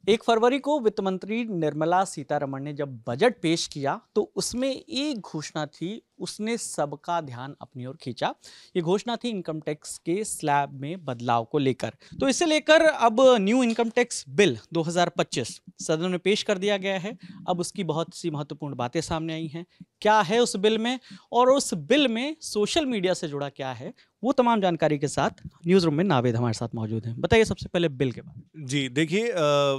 1 फरवरी को वित्त मंत्री निर्मला सीतारमण ने जब बजट पेश किया तो उसमें एक घोषणा थी, उसने सबका ध्यान अपनी ओर खींचा। ये घोषणा थी इनकम टैक्स के स्लैब में बदलाव को लेकर। तो इसे लेकर अब न्यू इनकम टैक्स बिल 2025 सदन में पेश कर दिया गया है। अब उसकी बहुत सी महत्वपूर्ण बातें सामने आई हैं। क्या है उस बिल में और उस बिल में सोशल मीडिया से जुड़ा क्या है, वो तमाम जानकारी के साथ न्यूज़ रूम में नावेद हमारे साथ मौजूद हैं। बताइए सबसे पहले बिल के बारे में। जी, देखिए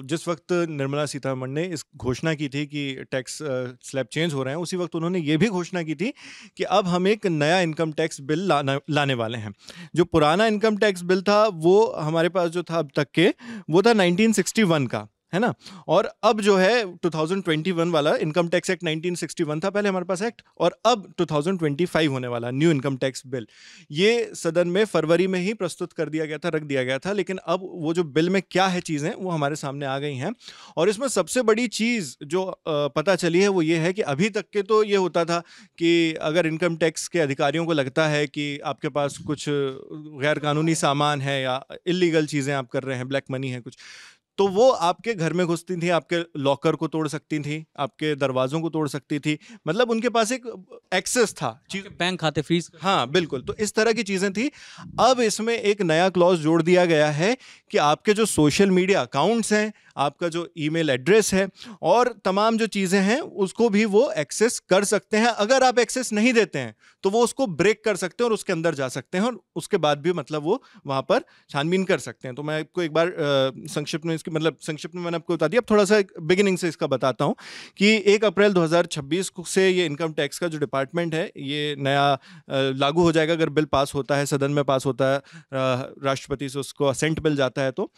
जिस वक़्त निर्मला सीतारमण ने इस घोषणा की थी कि टैक्स स्लैब चेंज हो रहे हैं, उसी वक़्त उन्होंने ये भी घोषणा की थी कि अब हम एक नया इनकम टैक्स बिल लाने वाले हैं। जो पुराना इनकम टैक्स बिल था, वो हमारे पास जो था अब तक के, वो था 1961 का, है ना? और अब जो है 2021 वाला इनकम टैक्स एक्ट 1961 था पहले हमारे पास एक्ट, और अब 2025 होने वाला न्यू इनकम टैक्स बिल। ये सदन में फरवरी में ही प्रस्तुत कर दिया गया था, रख दिया गया था, लेकिन अब वो जो बिल में क्या है चीज़ें, वो हमारे सामने आ गई हैं। और इसमें सबसे बड़ी चीज़ जो पता चली है वो ये है कि अभी तक के तो ये होता था कि अगर इनकम टैक्स के अधिकारियों को लगता है कि आपके पास कुछ गैर कानूनी सामान है या इलीगल चीज़ें आप कर रहे हैं, ब्लैक मनी है कुछ, तो वो आपके घर में घुसती थी, आपके लॉकर को तोड़ सकती थी, आपके दरवाजों को तोड़ सकती थी। मतलब उनके पास एक एक्सेस था चीज। बैंक खाते फ्रीज हाँ बिल्कुल, तो इस तरह की चीजें थी। अब इसमें एक नया क्लॉज जोड़ दिया गया है कि आपके जो सोशल मीडिया अकाउंट्स हैं, आपका जो ईमेल एड्रेस है और तमाम जो चीजें हैं, उसको भी वो एक्सेस कर सकते हैं। अगर आप एक्सेस नहीं देते हैं तो वो उसको ब्रेक कर सकते हैं और उसके अंदर जा सकते हैं, और उसके बाद भी मतलब वो वहां पर छानबीन कर सकते हैं। तो मैं आपको एक बार संक्षिप्त में इसकी मतलब संक्षिप्त में मैंने आपको बता दिया। अब थोड़ा सा बिगिनिंग से इसका बताता हूं कि 1 अप्रैल 2026 से ये इनकम टैक्स का जो डिपार्टमेंट है, ये नया लागू हो जाएगा। अगर बिल पास होता है, सदन में पास होता है, राष्ट्रपति से उसको असेंट बिल जाता है तो।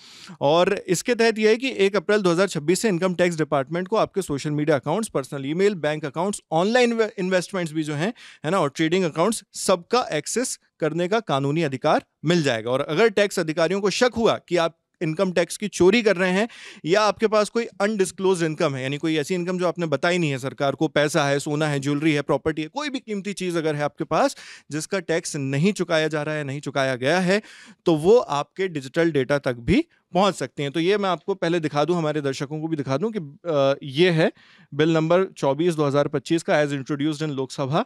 और इसके तहत यह है कि 1 अप्रैल 2026 से इनकम टैक्स डिपार्टमेंट को आपके social media accounts, personal email, bank accounts, online investments भी जो हैं, है ना, और ट्रेडिंग अकाउंट्स, सबका एक्सेस करने का कानूनी अधिकार मिल जाएगा। और अगर टैक्स अधिकारियों को शक हुआ कि आप इनकम टैक्स की चोरी कर रहे हैं या आपके पास कोई अनडिस्क्लोज इनकम है, यानी कोई ऐसी इनकम जो आपने बताई नहीं है सरकार को, पैसा है, सोना है, ज्वेलरी है, प्रॉपर्टी है, कोई भी कीमती चीज अगर है आपके पास जिसका टैक्स नहीं चुकाया जा रहा है, नहीं चुकाया गया है, तो वो आपके डिजिटल डेटा तक भी पहुंच सकती हैं। तो ये मैं आपको पहले दिखा दूं, हमारे दर्शकों को भी दिखा दूं कि ये है बिल नंबर 24/2025 का, as introduced in Lok Sabha,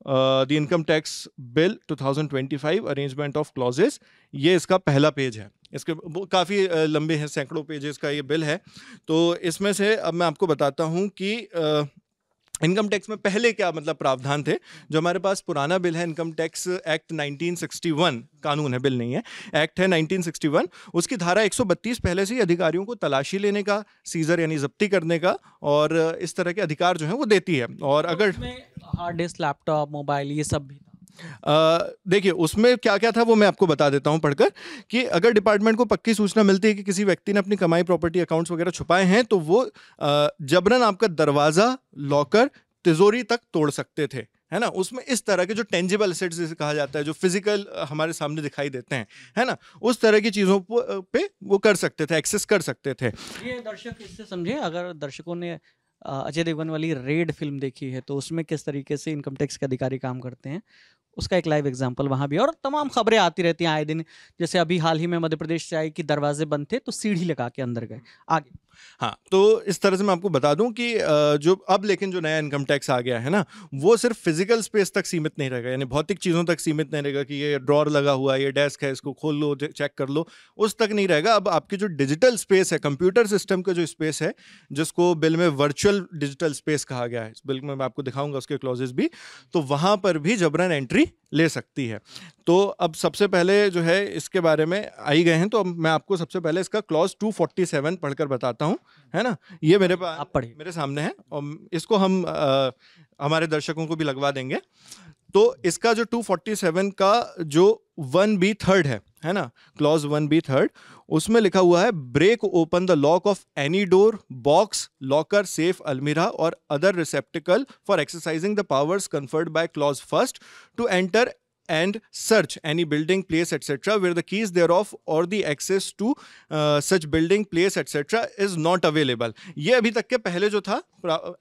the income tax bill 2025 arrangement of clauses. ये इसका पहला पेज है। इसके वो काफ़ी लंबे हैं, सैकड़ों पेजेस का ये बिल है। तो इसमें से अब मैं आपको बताता हूँ कि इनकम टैक्स में पहले क्या मतलब प्रावधान थे। जो हमारे पास पुराना बिल है, इनकम टैक्स एक्ट 1961, कानून है, बिल नहीं है, एक्ट है 1961, उसकी धारा 132 पहले से ही अधिकारियों को तलाशी लेने का, सीजर यानी जब्ती करने का और इस तरह के अधिकार जो हैं वो देती है। और अगर हार्ड डिस्क, लैपटॉप, मोबाइल, ये सब भी था। देखिए उसमें क्या क्या था वो मैं आपको बता देता हूं पढ़कर, कि अगर डिपार्टमेंट को पक्की सूचना मिलती है कि किसी व्यक्ति ने अपनी कमाई, प्रॉपर्टी, अकाउंट्स वगैरह छुपाए हैं, तो वो जबरन आपका दरवाजा, लॉकर, तिजोरी तक तोड़ सकते थे, है ना। उसमें इस तरह के जो टेंजिबल एसेट्स जिसे कहा जाता है, जो फिजिकल हमारे सामने दिखाई देते हैं, है ना, उस तरह की चीजों पे वो कर सकते थे, एक्सेस कर सकते थे। ये दर्शक इससे समझे, अगर दर्शकों ने अजय देवगन वाली रेड फिल्म देखी है तो उसमें किस तरीके से इनकम टैक्स के अधिकारी काम करते हैं, उसका एक लाइव एग्जांपल वहां भी है। और तमाम खबरें आती रहती हैं आए दिन, जैसे अभी हाल ही में मध्य प्रदेश से आई कि दरवाजे बंद थे तो सीढ़ी लगा के अंदर गए। आगे हाँ, तो इस तरह से मैं आपको बता दूं कि जो अब लेकिन जो नया इनकम टैक्स आ गया है ना, वो सिर्फ फिजिकल स्पेस तक सीमित नहीं रहेगा, यानी भौतिक चीज़ों तक सीमित नहीं रहेगा कि ये ड्रॉर लगा हुआ है, ये डेस्क है, इसको खोल लो, चेक कर लो, उस तक नहीं रहेगा। अब आपकी जो डिजिटल स्पेस है, कंप्यूटर सिस्टम का जो स्पेस है, जिसको बिल में वर्चुअल डिजिटल स्पेस कहा गया है, इस बिल में मैं आपको दिखाऊंगा उसके क्लॉजेस भी, तो वहां पर भी जबरन एंट्री ले सकती है। तो अब सबसे पहले जो है इसके बारे में आई गए हैं, तो अब मैं आपको सबसे पहले इसका क्लॉज 247 पढ़कर बताता हूं, है ना। ये मेरे पास, आप पढ़िए। मेरे सामने है, और इसको हम हमारे दर्शकों को भी लगवा देंगे। तो इसका जो 247 का जो 1B3 है ना, क्लॉज 1B3, उसमें लिखा हुआ है, break open the lock of any door, box, locker, safe, अलमीरा और other receptacle for exercising the powers conferred by clause first to enter and search any building, place, etc. where the keys thereof or the access to such building, place, etc. is not available. ये अभी तक के पहले जो था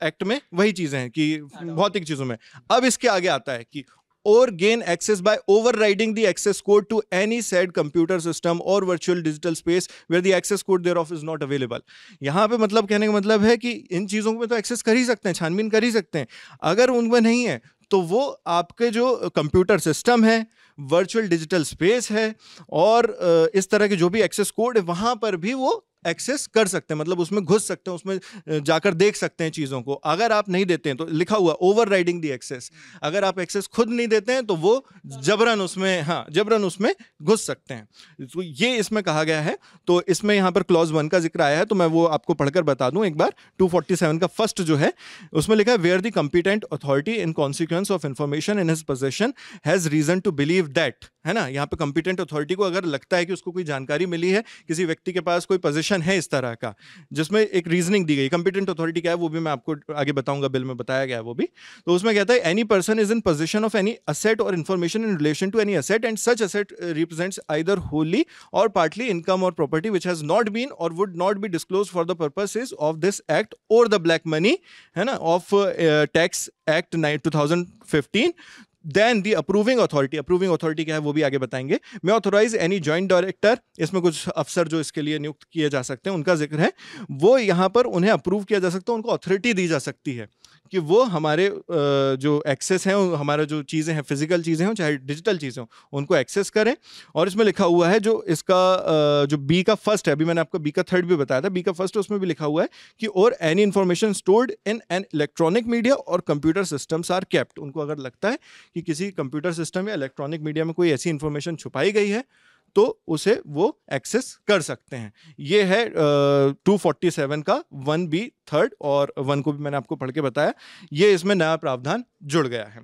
act में वही चीजें हैं कि भौतिक चीजों में। अब इसके आगे आता है कि or gain access by overriding the access code to any said computer system or virtual digital space where the access code thereof is not available. यहाँ पे मतलब कहने का मतलब है कि इन चीज़ों में तो एक्सेस कर ही सकते हैं, छानबीन कर ही सकते हैं. अगर उनमें नहीं है तो वो आपके जो कंप्यूटर सिस्टम है, वर्चुअल डिजिटल स्पेस है और इस तरह के जो भी एक्सेस कोड है वहाँ पर भी वो एक्सेस कर सकते हैं, मतलब उसमें घुस सकते हैं, उसमें जाकर देख सकते हैं चीज़ों को. अगर आप नहीं देते हैं तो लिखा हुआ ओवरराइडिंग द एक्सेस, अगर आप एक्सेस खुद नहीं देते हैं तो वो जबरन उसमें, हाँ जबरन उसमें घुस सकते हैं. तो ये इसमें कहा गया है. तो इसमें यहाँ पर क्लॉज 1 का जिक्र आया है तो मैं वो आपको पढ़कर बता दूं एक बार. 247 का फर्स्ट जो है उसमें लिखा है where the competent authority in consequence of information in his possession has reason to believe that, है ना. यहाँ पे कंपिटेंट अथॉरिटी को अगर लगता है कि उसको कोई जानकारी मिली है, किसी व्यक्ति के पास कोई पोजीशन है इस तरह का जिसमें एक रीजनिंग दी गई. कंपिटेंट अथॉरिटी क्या है वो भी मैं आपको आगे बताऊंगा, बिल में बताया गया है वो भी. तो उसमें कहता है any person is in position of any asset or information in relation to any asset and such asset represents either wholly or partly income or property which has not been or would not be disclosed for the purposes of this act or the black money, है ना, of tax act 2015. Then the approving authority क्या है वो भी आगे बताएंगे. मैं authorise any joint director, इसमें कुछ अफसर जो इसके लिए नियुक्त किए जा सकते हैं उनका जिक्र है. वो यहाँ पर उन्हें अप्रूव किया जा सकता है, उनको अथॉरिटी दी जा सकती है कि वो हमारे जो एक्सेस हैं, हमारा जो चीज़ें हैं, फिजिकल चीज़ें हों चाहे डिजिटल चीज़ें हों, उनको एक्सेस करें. और इसमें लिखा हुआ है जो इसका जो बी का फर्स्ट है, अभी मैंने आपको बी का थर्ड भी बताया था, बी का फर्स्ट उसमें भी लिखा हुआ है कि और any information stored in an electronic media और कंप्यूटर सिस्टम्स आर केप्ट. उनको अगर लगता है कि किसी कंप्यूटर सिस्टम या इलेक्ट्रॉनिक मीडिया में कोई ऐसी इंफॉर्मेशन छुपाई गई है तो उसे वो एक्सेस कर सकते हैं. ये है 247 का 1B थर्ड, और 1 को भी मैंने आपको पढ़ के बताया. ये इसमें नया प्रावधान जुड़ गया है.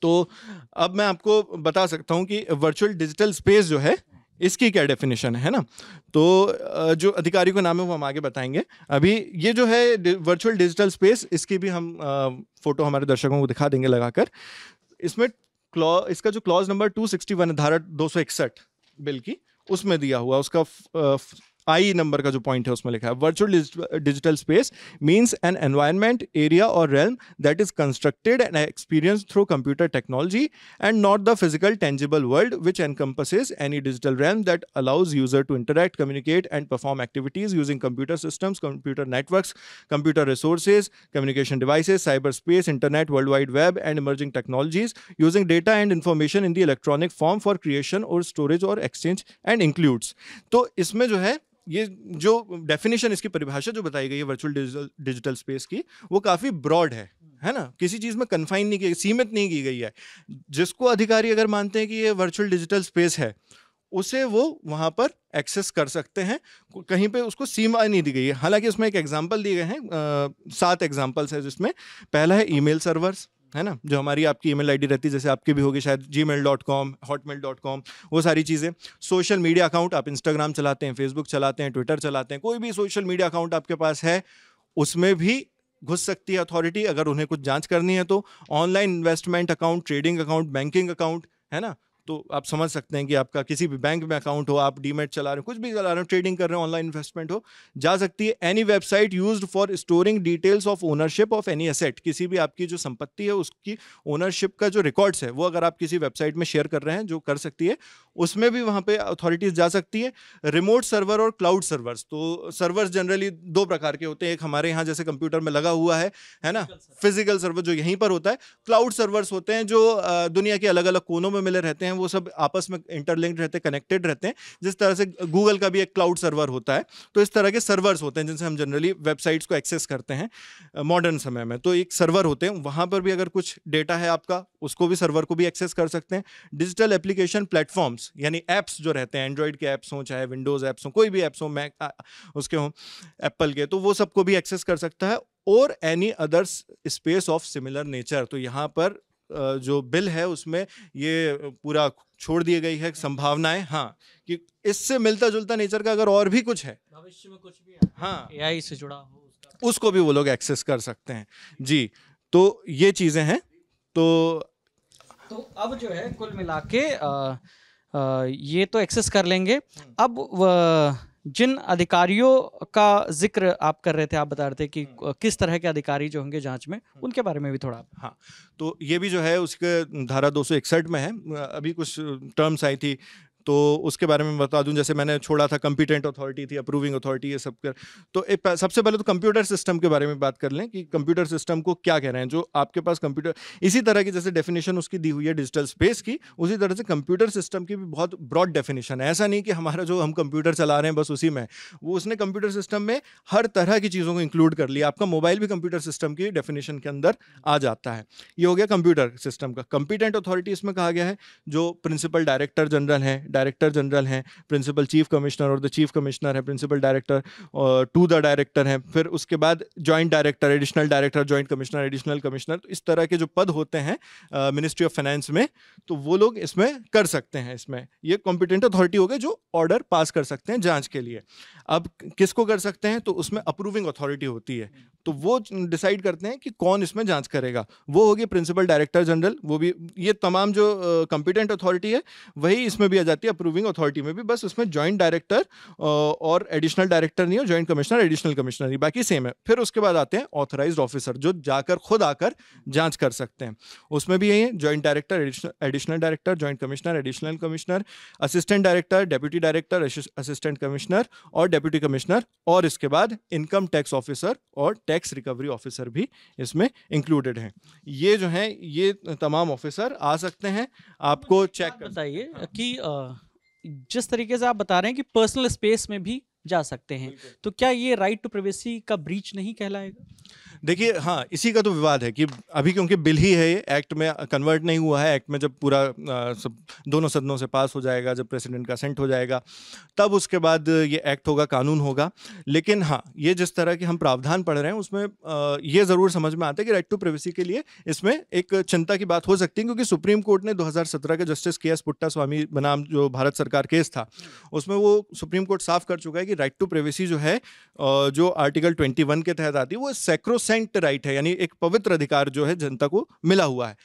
तो अब मैं आपको बता सकता हूं कि वर्चुअल डिजिटल स्पेस जो है इसकी क्या डेफिनेशन है ना. तो जो अधिकारी का नाम है वो हम आगे बताएंगे. अभी ये जो है वर्चुअल डिजिटल स्पेस, इसकी भी हम फोटो हमारे दर्शकों को दिखा देंगे लगाकर. इसमें इसका जो क्लॉज नंबर 261 धारा 261 बिल की, उसमें दिया हुआ उसका आई नंबर का जो पॉइंट है उसमें लिखा है virtual digital space means an environment, area or realm that is constructed and experience through computer technology and not the physical tangible world which encompasses any digital realm that allows user to interact, communicate and perform activities using computer systems, computer networks, computer resources, communication devices, cyber space, internet, world wide web and emerging technologies using data and information in the electronic form for creation और storage और exchange and includes. तो इसमें जो है ये जो definition, इसकी परिभाषा जो बताई गई है वर्चुअल डिजिटल स्पेस की, वो काफ़ी ब्रॉड है ना. किसी चीज़ में कन्फाइन नहीं की, सीमित नहीं की गई है. जिसको अधिकारी अगर मानते हैं कि ये वर्चुअल डिजिटल स्पेस है, उसे वो वहाँ पर एक्सेस कर सकते हैं. कहीं पे उसको सीमा नहीं दी गई है. हालांकि उसमें एक एग्जाम्पल दिए गए हैं, 7 एग्जाम्पल्स है जिसमें पहला है ईमेल सर्वर्स, है ना, जो हमारी आपकी ईमेल आईडी रहती है, जैसे आपकी भी होगी शायद, gmail.com, hotmail.com, वो सारी चीज़ें. सोशल मीडिया अकाउंट, आप इंस्टाग्राम चलाते हैं, फेसबुक चलाते हैं, ट्विटर चलाते हैं, कोई भी सोशल मीडिया अकाउंट आपके पास है, उसमें भी घुस सकती है अथॉरिटी अगर उन्हें कुछ जांच करनी है तो. Online investment account, trading account, banking account, है ना. तो आप समझ सकते हैं कि आपका किसी भी बैंक में अकाउंट हो, आप डीमेट चला रहे हो, कुछ भी चला रहे हो, ट्रेडिंग कर रहे हो, ऑनलाइन इन्वेस्टमेंट हो, जा सकती है. Any website used for storing details of ownership of any asset, किसी भी आपकी जो संपत्ति है उसकी ओनरशिप का जो रिकॉर्ड्स है वो अगर आप किसी वेबसाइट में शेयर कर रहे हैं, जो कर सकती है, उसमें भी वहाँ पे अथॉरिटीज जा सकती है. रिमोट सर्वर और क्लाउड सर्वर्स, तो सर्वर्स जनरली 2 प्रकार के होते हैं. एक हमारे यहाँ जैसे कंप्यूटर में लगा हुआ है ना, फिजिकल सर्वर जो यहीं पर होता है. क्लाउड सर्वर्स होते हैं जो दुनिया के अलग अलग कोनों में मिले रहते हैं, वो सब आपस में इंटरलिंक्ड रहते हैं, कनेक्टेड रहते हैं. जिस तरह से गूगल का भी एक क्लाउड सर्वर होता है, तो इस तरह के सर्वर्स होते हैं जिनसे हम जनरली वेबसाइट्स को एक्सेस करते हैं मॉडर्न समय में. तो एक सर्वर होते हैं, वहाँ पर भी अगर कुछ डेटा है आपका, उसको भी, सर्वर को भी एक्सेस कर सकते हैं. डिजिटल एप्लीकेशन प्लेटफॉर्म्स, यानी एप्स जो रहते हैं, एंड्रॉइड के एप्स हों चाहे विंडोज़ एप्स हों, कोई भी एप्स हों, मैक उसके हों, एप्पल के, तो वो सबको भी एक्सेस कर सकता है. और any other space of similar nature. तो यहाँ पर जो बिल है उसमें ये पूरा छोड़ दी गई है संभावनाएं, हाँ, कि इससे मिलता जुलता नेचर का अगर और भी कुछ है, भविष्य में कुछ भी हाँ एआई से जुड़ा हो, उसको भी वो लोग एक्सेस कर सकते हैं जी. तो ये चीज़ें हैं. तो अब जो है कुल मिला के ये तो एक्सेस कर लेंगे. अब जिन अधिकारियों का जिक्र आप कर रहे थे, आप बता रहे थे कि किस तरह के अधिकारी जो होंगे जांच में, उनके बारे में भी थोड़ा। हाँ, तो ये भी जो है उसके धारा 261 में है। अभी कुछ टर्म्स आई थी तो उसके बारे में बता दूं। जैसे मैंने छोड़ा था कंपिटेंट अथॉरिटी थी, अप्रूविंग अथॉरिटी, ये सब कर। तो सबसे पहले तो कंप्यूटर सिस्टम के बारे में बात कर लें कि कंप्यूटर सिस्टम को क्या कह रहे हैं। जो आपके पास कंप्यूटर, इसी तरह की जैसे डेफिनेशन उसकी दी हुई है डिजिटल स्पेस की, उसी तरह से कंप्यूटर सिस्टम की भी बहुत ब्रॉड डेफिनेशन है। ऐसा नहीं कि हमारा जो हम कंप्यूटर चला रहे हैं बस उसी में, वो उसने कंप्यूटर सिस्टम में हर तरह की चीज़ों को इंक्लूड कर लिया। आपका मोबाइल भी कंप्यूटर सिस्टम की डेफिनेशन के अंदर आ जाता है। ये हो गया कंप्यूटर सिस्टम का। कंपिटेंट अथॉरिटी इसमें कहा गया है जो प्रिंसिपल डायरेक्टर जनरल है, डायरेक्टर जनरल हैं, प्रिंसिपल चीफ कमिश्नर और द चीफ कमिश्नर है, principal director to the director हैं, फिर उसके बाद joint director, additional director, joint commissioner, additional commissioner. तो इस तरह के जो पद होते हैं मिनिस्ट्री ऑफ फाइनेंस में, तो वो लोग इसमें कर सकते हैं। इसमें ये कॉम्पिटेंट अथॉरिटी हो गए जो ऑर्डर पास कर सकते हैं जांच के लिए। अब किसको कर सकते हैं, तो उसमें अप्रूविंग अथॉरिटी होती है, तो वो डिसाइड करते हैं कि कौन इसमें जांच करेगा। वो होगी प्रिंसिपल डायरेक्टर जनरल। वो भी, ये तमाम जो कॉम्पिटेंट अथॉरिटी है वही इसमें भी आ जाती है अप्रूविंग अथॉरिटी में भी, बस उसमें जॉइंट डायरेक्टर और एडिशनल डायरेक्टर नहीं है, जॉइंट कमिश्नर, एडिशनल कमिश्नर ही, बाकी सेम है। फिर उसके बाद आते हैं ऑथराइज्ड ऑफिसर, जो जाकर खुद आकर जांच कर सकते हैं। उसमें भी यही है, joint director, additional director, joint commissioner, additional commissioner, assistant director, deputy director, assistant commissioner और डेप्यूटी कमिश्नर, और इसके बाद इनकम टैक्स ऑफिसर और टैक्स रिकवरी ऑफिसर भी इसमें इंक्लूडेड हैं। ये जो है, ये तमाम ऑफिसर आ सकते हैं आपको चेक कर। बताइए कि जिस तरीके से आप बता रहे हैं कि पर्सनल स्पेस में भी जा सकते हैं, तो क्या ये राइट टू प्राइवेसी का ब्रीच नहीं कहलाएगा? देखिए, हाँ, इसी का तो विवाद है कि अभी क्योंकि बिल ही है, ये एक्ट में कन्वर्ट नहीं हुआ है। एक्ट में जब पूरा सब दोनों सदनों से पास हो जाएगा, जब प्रेसिडेंट का असेंट हो जाएगा, तब उसके बाद ये एक्ट होगा, कानून होगा। लेकिन हाँ, ये जिस तरह के हम प्रावधान पढ़ रहे हैं उसमें ये ज़रूर समझ में आता है कि राइट टू प्राइवेसी के लिए इसमें एक चिंता की बात हो सकती है, क्योंकि सुप्रीम कोर्ट ने 2017 के जस्टिस के एस पुट्टास्वामी बनाम जो भारत सरकार केस था, उसमें वो सुप्रीम कोर्ट साफ कर चुका है कि राइट टू प्राइवेसी जो है, जो आर्टिकल 21 के तहत आती है, वो सैक्रोसेंट राइट है, यानी एक पवित्र अधिकार जो है जनता को मिला हुआ है।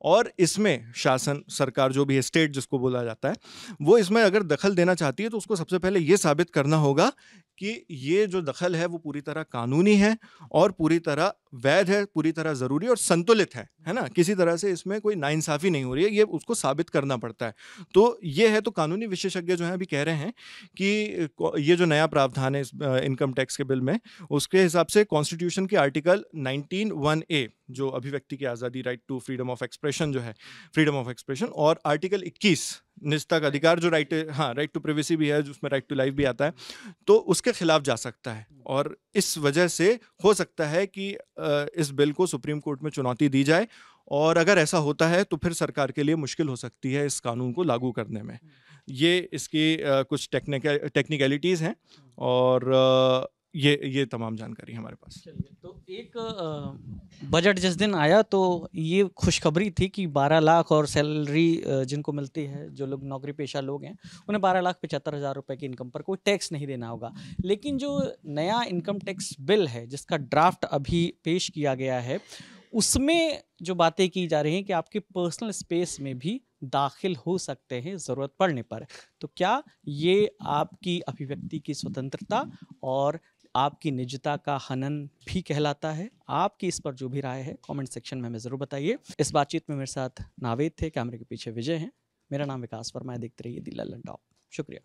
और इसमें शासन, सरकार जो भी है, स्टेट जिसको बोला जाता है, वो इसमें अगर दखल देना चाहती है तो उसको सबसे पहले ये साबित करना होगा कि ये जो दखल है वो पूरी तरह कानूनी है और पूरी तरह वैध है, पूरी तरह ज़रूरी और संतुलित है ना। किसी तरह से इसमें कोई नाइंसाफ़ी नहीं हो रही है, ये उसको साबित करना पड़ता है। तो ये है, तो कानूनी विशेषज्ञ जो हैं अभी कह रहे हैं कि ये जो नया प्रावधान है इस इनकम टैक्स के बिल में, उसके हिसाब से कॉन्स्टिट्यूशन के आर्टिकल 19(1)(a) जो अभिव्यक्ति की आज़ादी, right to freedom of expression जो है, फ्रीडम ऑफ एक्सप्रेशन, और आर्टिकल 21 निजता का अधिकार जो राइट टू प्राइवेसी भी है, जिसमें राइट टू लाइफ भी आता है, तो उसके खिलाफ जा सकता है। और इस वजह से हो सकता है कि इस बिल को सुप्रीम कोर्ट में चुनौती दी जाए, और अगर ऐसा होता है तो फिर सरकार के लिए मुश्किल हो सकती है इस कानून को लागू करने में। ये इसकी कुछ टेक्निकलिटीज़ हैं, और ये तमाम जानकारी हमारे पास। चलिए, तो एक बजट जिस दिन आया तो ये खुशखबरी थी कि 12 लाख और सैलरी जिनको मिलती है, जो लोग नौकरी पेशा लोग हैं, उन्हें 12,75,000 रुपए की इनकम पर कोई टैक्स नहीं देना होगा। लेकिन जो नया इनकम टैक्स बिल है जिसका ड्राफ्ट अभी पेश किया गया है, उसमें जो बातें की जा रही हैं कि आपके पर्सनल स्पेस में भी दाखिल हो सकते हैं ज़रूरत पड़ने पर। तो क्या ये आपकी अभिव्यक्ति की स्वतंत्रता और आपकी निजता का हनन भी कहलाता है? आपकी इस पर जो भी राय है कमेंट सेक्शन में हमें ज़रूर बताइए। इस बातचीत में मेरे साथ नावेद थे, कैमरे के पीछे विजय हैं। मेरा नाम विकास वर्मा है। देखते रहिए दी लल्लन टॉप। शुक्रिया।